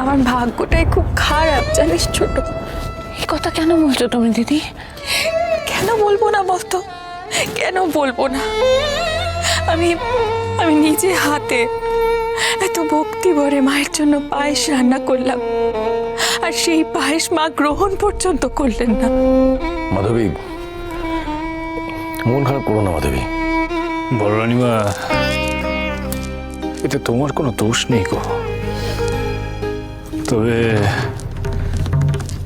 আমার ভাগ্যটাই খুব খারাপ জানিস ছোট। এই কথা কেন বলছো তুমি দিদি? কেন বলবো না বলতো, কেন বলবো না? আমি আমি নিজে হাতে এত ভক্তি ভরে মায়ের জন্য পায়েস রান্না করলাম, আর সেই পায়েস মা গ্রহণ পর্যন্ত করলেন না। মাধবী, মন খারাপ করো না মাধবী। বড় রানীমা, এতে তোমার কোনো দোষ নেই গো। তবে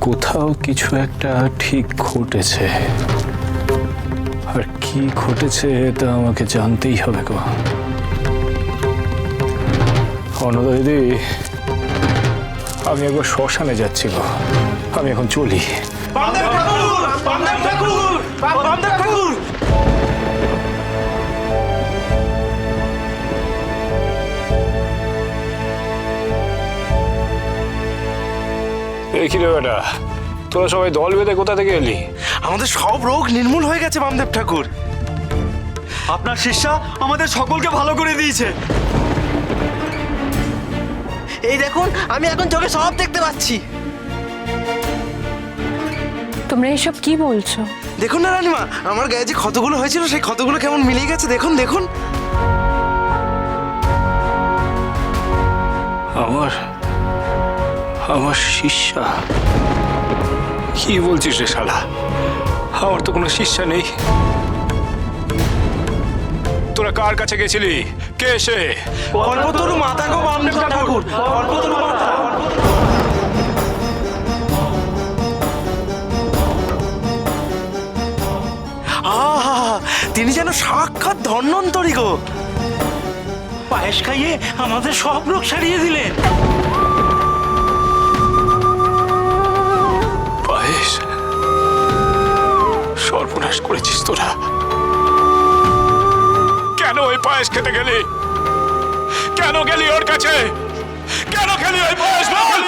কোথাও কিছু একটা ঠিক ঘটেছে, আর কি ঘটেছে তা আমাকে জানতেই হবে গো। অন্নদা দিদি, আমি একবার শ্মশানে যাচ্ছি গো, আমি এখন চলি। এই কি রে বেটা, তোরা সবাই দল বেঁধে কোথা থেকে এলি? আমাদের সব রোগ নির্মূল হয়ে গেছে বামদেব ঠাকুর। আপনার শিষ্যা আমাদের সকলকে ভালো করে দিয়েছে। এই দেখুন, আমি এখন চোখে সব দেখতে পাচ্ছি। তোমরা এসব কি বলছো? দেখুন না রানীমা, আমার গায়ে যে ক্ষতগুলো হয়েছিল সেই ক্ষতগুলো কেমন মিলিয়ে গেছে। দেখুন দেখুন। আমার আমার শিষ্যা? কি বলছিস রে শালা? আমার তো কোনো শিষ্যা নেই। তোরা কার কাছে গেছিলি? কে সে? কল্পতরু মাতা গো বামদেব ঠাকুর, কল্পতরু মাতা। আহা, তিনি যেন সাক্ষাৎ ধন্বন্তরী গো। পায়েস খাইয়ে আমাদের সব রোগ সারিয়ে দিলেন। পায়েস? সর্বনাশ করেছিস তোরা। কেন ওই পায়েস খেতে গেলি? কেন গেলি ওর কাছে? কেন খেলি ওই পায়েস? বল!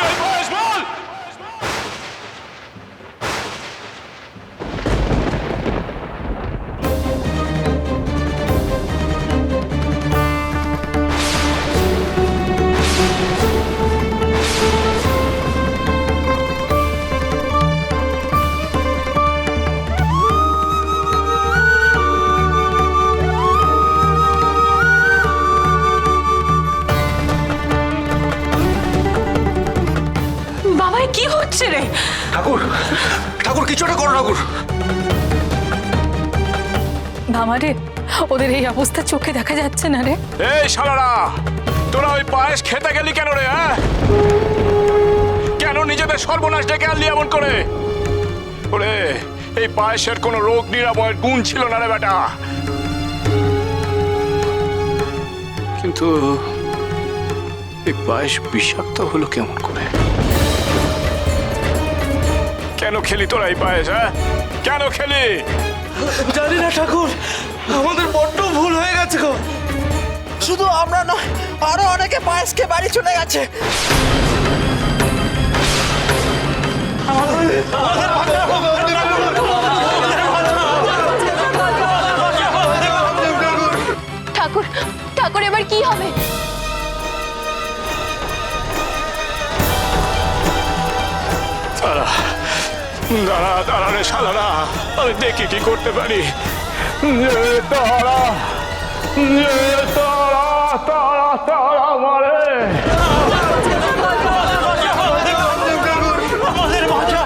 বাবাই কি হচ্ছে রে? ঠাকুর, ঠাকুর কিছু একটা করো ঠাকুর। ভামারে, ওদের এই অবস্থা চোখে দেখা যাচ্ছে না রে। এই শালারা, তোরা ওই পায়েস খেতে গেলি কেন রে? কেন নিজেদের সর্বনাশ ডেকে আনলি এমন করে? ওরে, এই পায়েসের কোনো রোগ নিরাময়ের গুণ ছিল না রে বেটা। কিন্তু এই পায়েস বিষাক্ত হলো কেমন করে? কেন খেলি তোরা এই পায়েস? কেন খেলি? জানি না ঠাকুর, আমাদের বড্ড ভুল হয়ে গেছে গো। শুধু আমরা নয়, আরো অনেকে পায়েস খেয়ে বাড়ি চলে গেছে। ঠাকুর, ঠাকুর এবার কি হবে? দাঁড়া দাঁড়া রে শালারা, আমি দেখি কি করতে পারি। তারা তারা তারা তারা মারে। আমাদের বাঁচা।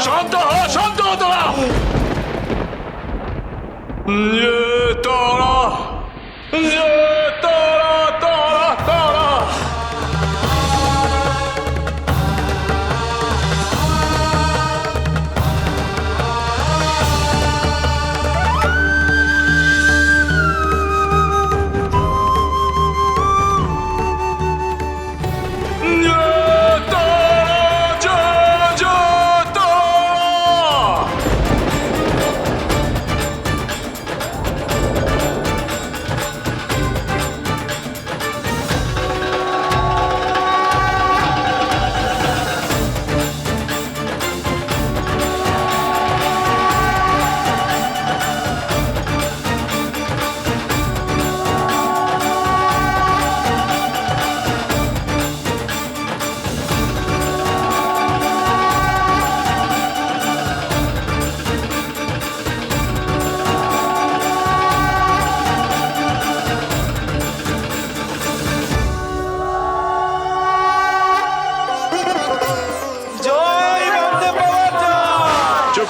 শান্ত হ, শান্ত হ তোরা। তারা তারা তারা তারা।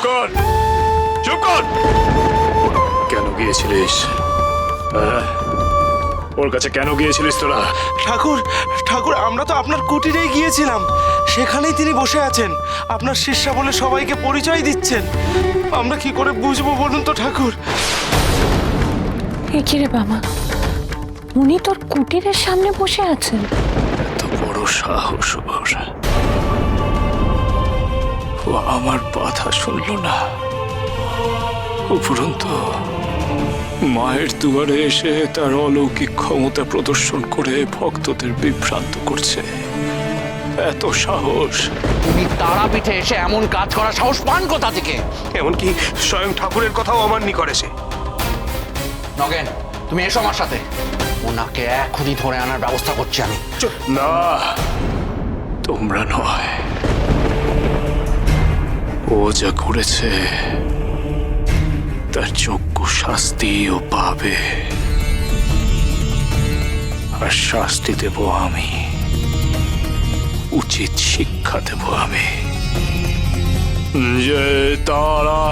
কর, চুপ কর। কেন গিয়েছিলিস? হ্যাঁ? ওর কাছে কেন গিয়েছিলিস তোরা? ঠাকুর ঠাকুর আমরা তো আপনার কুটিরেই গিয়েছিলাম, সেখানেই তিনি বসে আছেন, আপনার শিষ্যা বলে সবাইকে পরিচয় দিচ্ছেন। আমরা কি করে বুঝবো বলুন তো ঠাকুর? এ কি রে বাবা, উনি তোর কুটিরের সামনে বসে আছেন? এত বড় সাহস ওর! ও আমার কথা শুনল না, উপরন্তু মায়ের দুয়ারে এসে তার অলৌকিক ক্ষমতা প্রদর্শন করে ভক্তদের বিভ্রান্ত করছে। এত সাহস! তুমি তারাপীঠে এসে এমন কাজ করার সাহস পান কোথা থেকে? এমনকি স্বয়ং ঠাকুরের কথাও অমান্য করেছে। নগেন, তুমি এসো আমার সাথে, ওনাকে এখনই ধরে আনার ব্যবস্থা করছি আমি। না, তোমরা নয়। ও যা করেছে তার যোগ্য শাস্তি ও পাবে, আর শাস্তি দেব আমি, উচিত শিক্ষা দেব আমি। জয় তারা,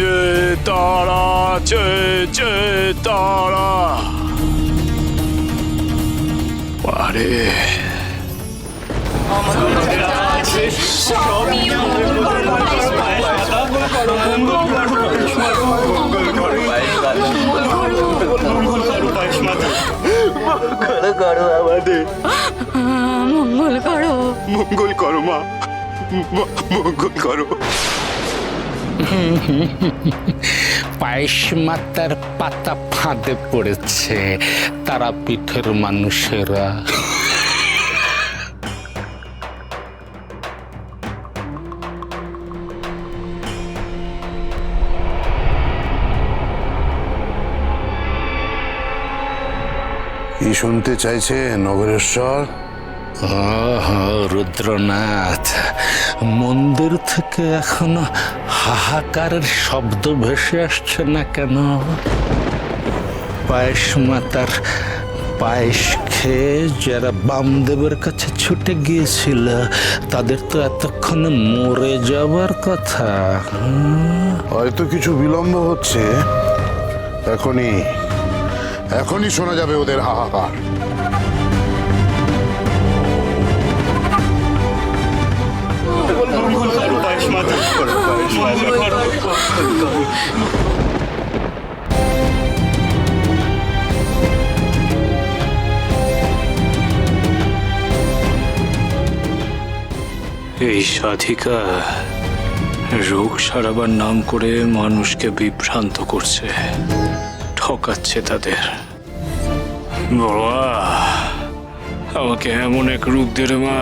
জয় তারা, জয় জয় তারা। আরে মঙ্গল করো। মঙ্গল করো মা, মঙ্গল করো। পায়েস মাতার পাতা ফাঁদে পড়েছে তারাপীঠের মানুষেরা। কি শুনতে চাইছে নগরেশ্বর? রুদ্রনাথ, মন্দির থেকে এখনো হাহাকারের শব্দ ভেসে আসছে না কেন? পায়েস মাতার পায়েস খেয়ে যারা বামদেবের কাছে ছুটে গিয়েছিল তাদের তো এতক্ষণে মরে যাবার কথা। হয়তো কিছু বিলম্ব হচ্ছে, এখনই শোনা যাবে ওদের হাহাকার। এই সাধিকা রোগ সারাবার নাম করে মানুষকে বিভ্রান্ত করছে, ঠকাচ্ছে তাদের। বাবা, আমাকে এমন এক রূপ দে রে মা,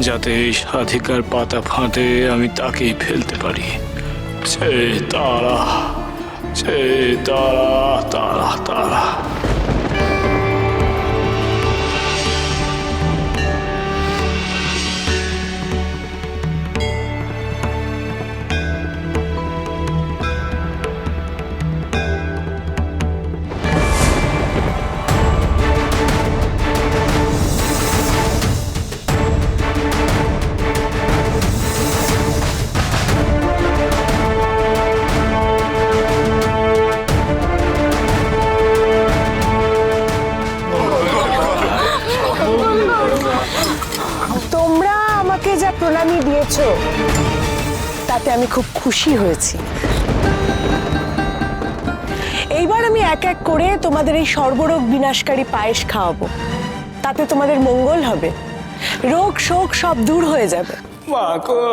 যাতে এই সাধিকার পাতা ফাঁদে আমি তাকেই ফেলতে পারি। সে তারা, সে তারা, তারা তারা। তোমরা আমাকে যা প্রণামী দিয়েছো তাতে আমি খুব খুশি হয়েছি। এইবার আমি এক এক করে তোমাদের এই সর্বরোগ বিনাশকারী পায়েস খাওয়াবো, তাতে তোমাদের মঙ্গল হবে, রোগ শোক সব দূর হয়ে যাবে। মা গো!